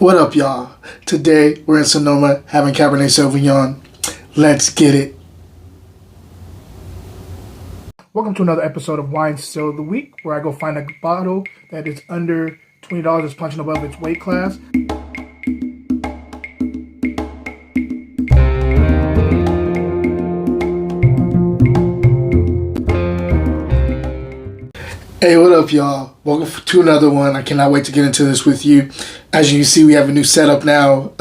What up, y'all? Today we're in Sonoma having Cabernet Sauvignon. Let's get it. Welcome to another episode of Wine Still of the Week, where I go find a bottle that is under $20, is punching above its weight class. Hey, what up, y'all? Welcome to another one. I cannot wait to get into this with you. As you can see, we have a new setup now.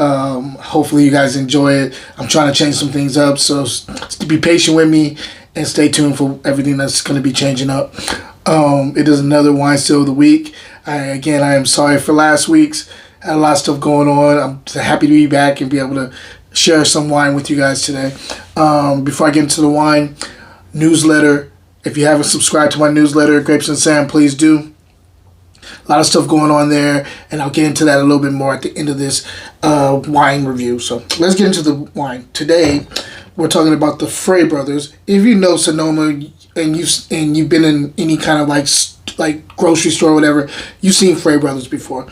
Hopefully you guys enjoy it. I'm trying to change some things up, so be patient with me and stay tuned for everything that's going to be changing up. It is another Wine Still of the Week. I am sorry for last week's. I had a lot of stuff going on. I'm happy to be back and be able to share some wine with you guys today. Before I get into the wine, newsletter. If you haven't subscribed to my newsletter, Grapes and Sand, please do. A lot of stuff going on there, and I'll get into that a little bit more at the end of this wine review. So let's get into the wine. Today, we're talking about the Frei Brothers. If you know Sonoma and you've been in any kind of like grocery store or whatever, you've seen Frei Brothers before.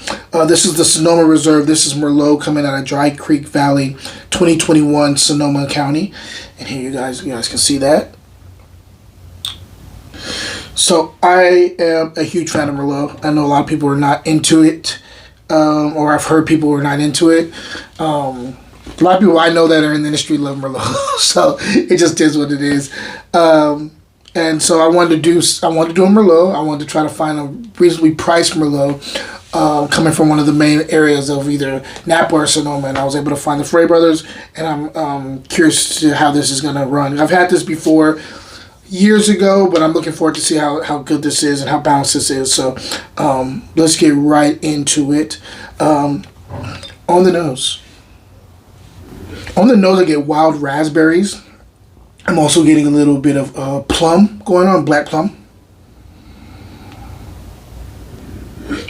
This is the Sonoma Reserve. This is Merlot coming out of Dry Creek Valley, 2021, Sonoma County. And here you guys can see that. So I am a huge fan of Merlot. I know a lot of people are not into it, or I've heard people who are not into it. A lot of people I know that are in the industry love Merlot, so it just is what it is. And so I wanted to do a Merlot. I wanted to try to find a reasonably priced Merlot, coming from one of the main areas of either Napa or Sonoma, and I was able to find the Frei Brothers, and I'm curious to how this is going to run. I've had this before years ago, but I'm looking forward to see how good this is and how balanced this is. So let's get right into it. On the nose, I get wild raspberries. I'm also getting a little bit of plum going on, black plum.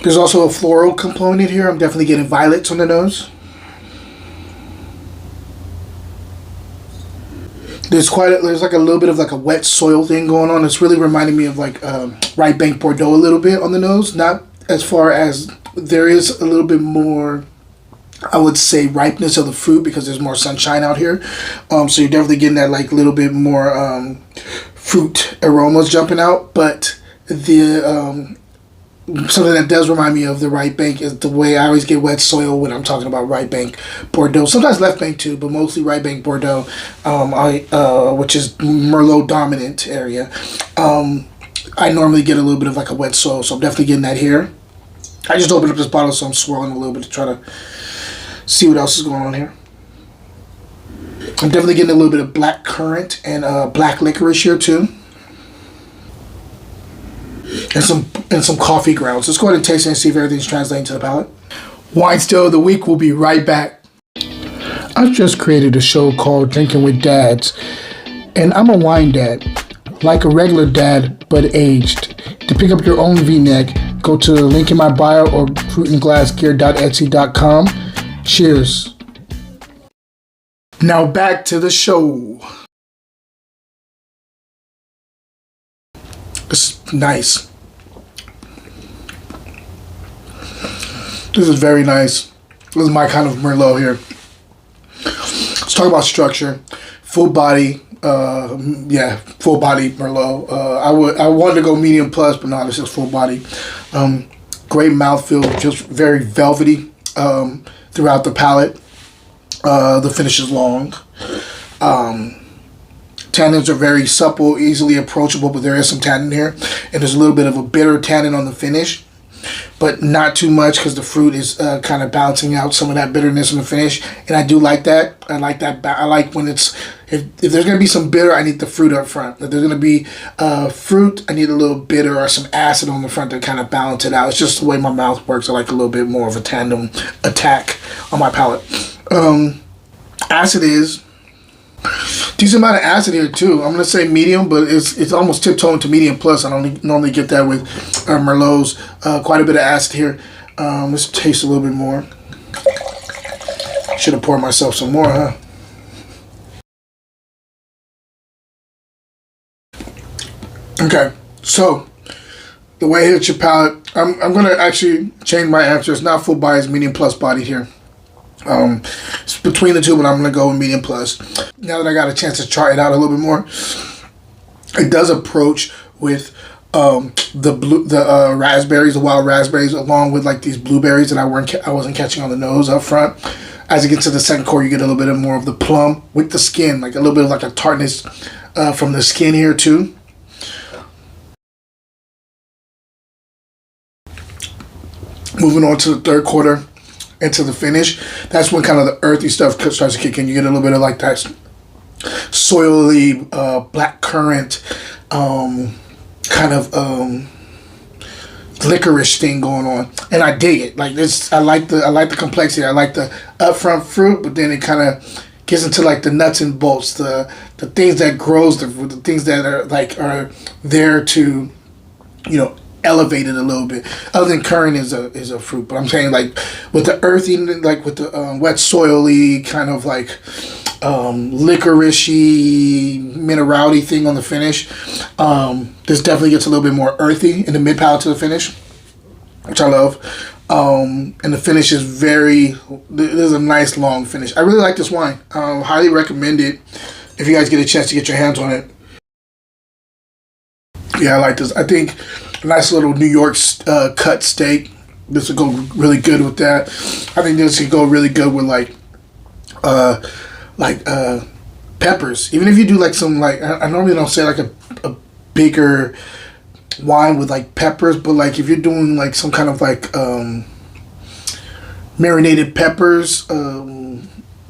There's also a floral component here. I'm definitely getting violets on the nose. There's like a little bit of like a wet soil thing going on. It's really reminding me of like Right Bank Bordeaux a little bit on the nose. Not as far as there is a little bit more, I would say, ripeness of the fruit because there's more sunshine out here. So you're definitely getting that like little bit more fruit aromas jumping out. But the something that does remind me of the Right Bank is the way I always get wet soil when I'm talking about Right Bank Bordeaux. Sometimes Left Bank too, but mostly Right Bank Bordeaux, which is Merlot dominant area. I normally get a little bit of like a wet soil, so I'm definitely getting that here. I just opened up this bottle, so I'm swirling a little bit to try to see what else is going on here. I'm definitely getting a little bit of black currant and black licorice here too. And some coffee grounds. Let's go ahead and taste it and see if everything's translating to the palate. Wine Still of the Week. We'll be right back. I've just created a show called Drinking with Dads, and I'm a wine dad, like a regular dad, but aged. To pick up your own V-neck, go to the link in my bio or fruitandglassgear.etsy.com. Cheers. Now back to the show. This is nice. This is very nice. This is my kind of Merlot here. Let's talk about structure. Full body. Full body Merlot. I wanted to go medium plus, but no, this is full body. Great mouthfeel, just very velvety throughout the palate. The finish is long. Tannins are very supple, easily approachable, but there is some tannin here. And there's a little bit of a bitter tannin on the finish, but not too much because the fruit is kind of balancing out some of that bitterness in the finish. And I do like that. I like that. I like when it's, if there's going to be some bitter, I need the fruit up front. If there's going to be fruit, I need a little bitter or some acid on the front to kind of balance it out. It's just the way my mouth works. I like a little bit more of a tandem attack on my palate. Acid is decent amount of acid here too. I'm gonna say medium, but it's almost tiptoeing to medium plus. I don't normally get that with Merlots. Quite a bit of acid here. Let's taste a little bit more. Should have poured myself some more, huh? Okay, so the way it hits your palate, I'm going to actually change my answer. It's not full body, it's medium plus body here. It's between the two, but I'm going to go with medium plus. Now that I got a chance to try it out a little bit more, it does approach with the raspberries, the wild raspberries, along with like these blueberries that I wasn't catching on the nose up front. As you get to the second core, you get a little bit of more of the plum with the skin, like a little bit of like a tartness from the skin here too. Moving on to the third quarter into the finish, that's when kind of the earthy stuff starts to kick in. You get a little bit of like that soily black currant kind of licorice thing going on, and I dig it. Like this, I like the complexity. I like the upfront fruit, but then it kind of gets into like the nuts and bolts, the things that grows the things that are there to, you know, elevate it a little bit. Other than currant is a fruit, but I'm saying like with the earthy, like with the wet soily kind of like licoricey minerality thing on the finish. This definitely gets a little bit more earthy in the mid palate to the finish, which I love. And the finish is there's a nice long finish. I really like this wine. Highly recommend it if you guys get a chance to get your hands on it. Yeah, I like this. I think a nice little New York cut steak. This would go really good with that. I think this could go really good with like peppers. Even if you do like some like, I normally don't say like a bigger wine with like peppers, but like if you're doing like some kind of like marinated peppers,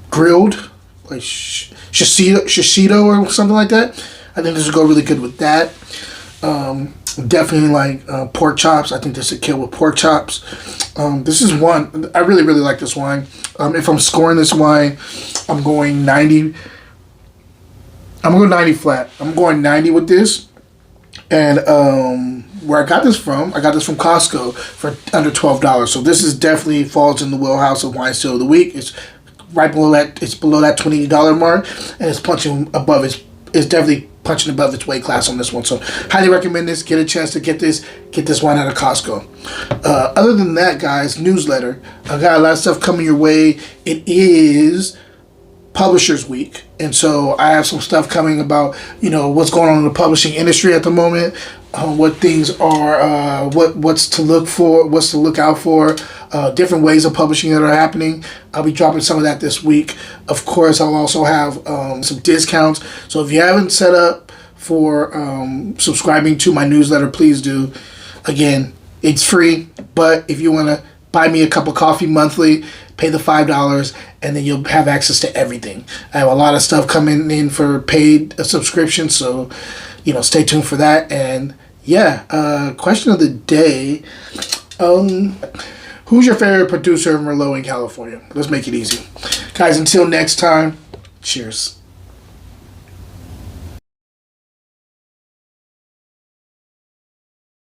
grilled, like shishito or something like that, I think this would go really good with that. Definitely like pork chops. I think this would kill with pork chops. This is one, I really like this wine. If I'm scoring this wine, I'm going 90. I'm going 90 flat. I'm going 90 with this. And where I got this from Costco for under $12. So this is definitely falls in the wheelhouse of wine steal of the week. It's right below that. It's below that $20 mark, and it's punching above. It's definitely punching above its weight class on this one. So highly recommend this. Get a chance to get this wine out of Costco. Other than that, guys, newsletter. I got a lot of stuff coming your way. It is Publishers Week, and so I have some stuff coming about, you know, what's going on in the publishing industry at the moment, what things are, what's to look for, what's to look out for, different ways of publishing that are happening. I'll be dropping some of that this week. Of course, I'll also have some discounts. So if you haven't set up for subscribing to my newsletter, please do. Again, it's free, but if you want to buy me a cup of coffee monthly, pay the $5, and then you'll have access to everything. I have a lot of stuff coming in for paid subscription, so, you know, stay tuned for that. And yeah, question of the day: who's your favorite producer of Merlot in California? Let's make it easy, guys. Until next time, cheers.